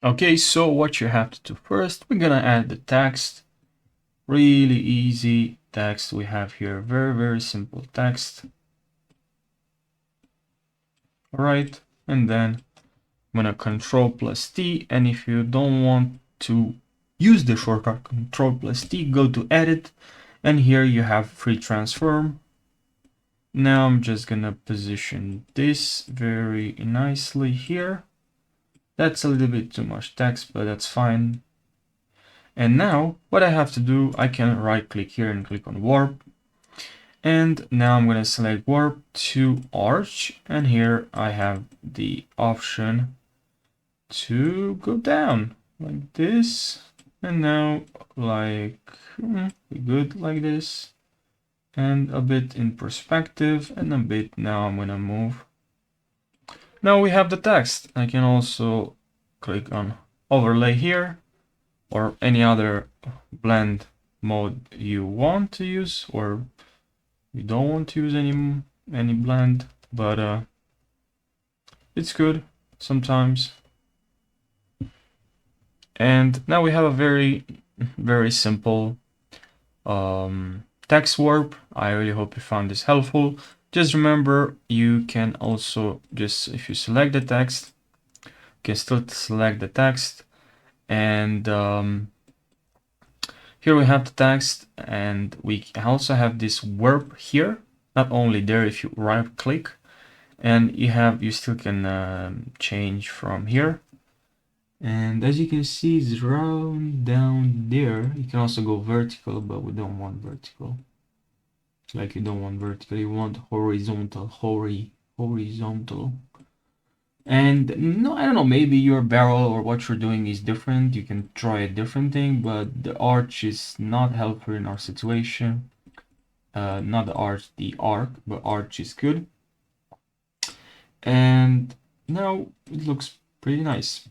Okay, so what you have to do first, we're gonna add the text. Really easy text we have here, very simple text. All right, and then I'm gonna Control+T, and if you don't want to use the shortcut Control+T, go to Edit, and here you have Free Transform. Now I'm just gonna position this very nicely here. That's a little bit too much text, but that's fine. And now what I have to do, I can right click here and click on warp. And now I'm gonna select warp to arch, and here I have the option to go down like this. And now like good like this, and a bit in perspective, and a bit. Now I'm gonna move. Now we have the text. I can also click on overlay here, or any other blend mode you want to use, or you don't want to use any blend, but it's good sometimes. And now we have a very simple text warp. I really hope you found this helpful. Just remember, you can also just, if you select the text, you can still select the text, and here we have the text, and we also have this warp here. Not only there, if you right click, and you still can change from here. And as you can see, it's round down there. You can also go vertical, but we don't want vertical. Like, you don't want vertical, you want horizontal, horizontal. And no, I don't know, maybe your barrel or what you're doing is different. You can try a different thing, but the arch is not helpful in our situation. Not the arch, the arc, but arch is good. And now it looks pretty nice.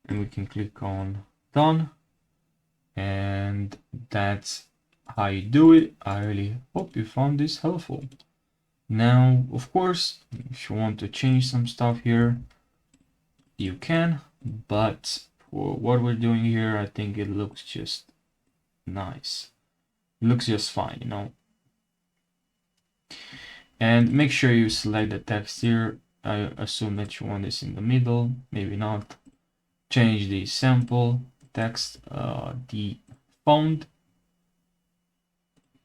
And we can click on done. And that's how you do it. I really hope you found this helpful. Now, of course, if you want to change some stuff here, you can, but for what we're doing here, I think it looks just nice. It looks just fine, you know. And make sure you select the text here. I assume that you want this in the middle, maybe not. Change the sample text, the font.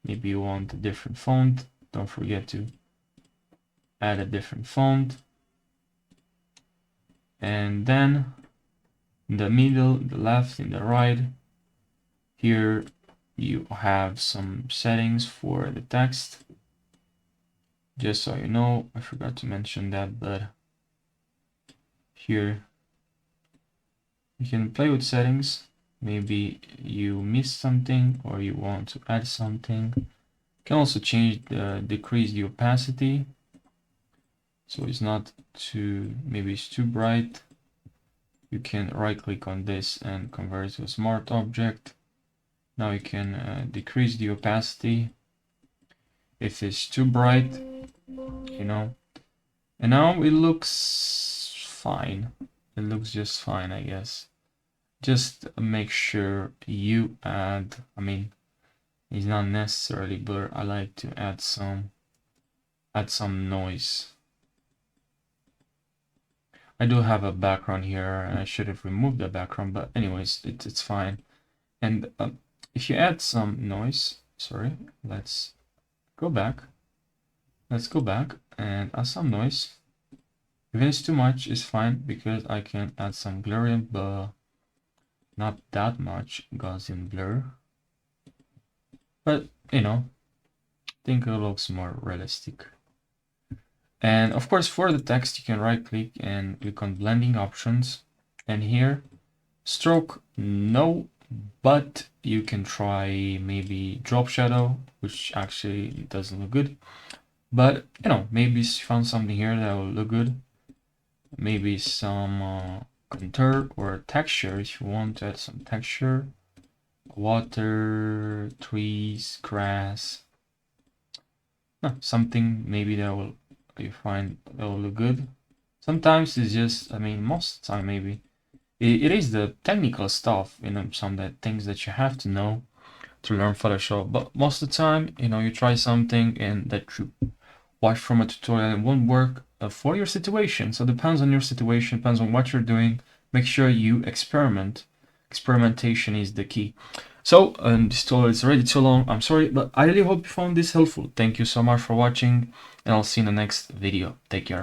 Maybe you want a different font. Don't forget to add a different font. And then in the middle, the left, and the right, here you have some settings for the text. Just so you know, I forgot to mention that, but here you can play with settings. Maybe you missed something or you want to add something. You can also change decrease the opacity, so it's not too, maybe it's too bright. You can right click on this and convert to a smart object. Now you can decrease the opacity if it's too bright, you know. And now it looks fine. It looks just fine, I guess. Just make sure you add, I mean, it's not necessarily, but I like to add some noise. I do have a background here, and I should have removed the background, but anyways, it's fine. And if you add some noise, sorry, let's go back. Let's go back and add some noise. If it's too much, it's fine, because I can add some Gaussian, but not that much Gaussian blur. But, you know, I think it looks more realistic. And of course, for the text, you can right click and click on blending options. And here, stroke, no, but you can try maybe drop shadow, which actually doesn't look good. But, you know, maybe you found something here that will look good. Maybe some contour or texture, if you want to add some texture. Water, trees, grass. Something maybe that will, you find that will look good. Sometimes it's just, I mean, most of the time maybe, it is the technical stuff, you know, some of the things that you have to know to learn Photoshop. But most of the time, you know, you try something and that you watch from a tutorial and won't work for your situation. So it depends on your situation, depends on what you're doing. Make sure you experiment. Experimentation is the key. So this tutorial is already too long. I'm sorry, but I really hope you found this helpful. Thank you so much for watching, and I'll see you in the next video. Take care.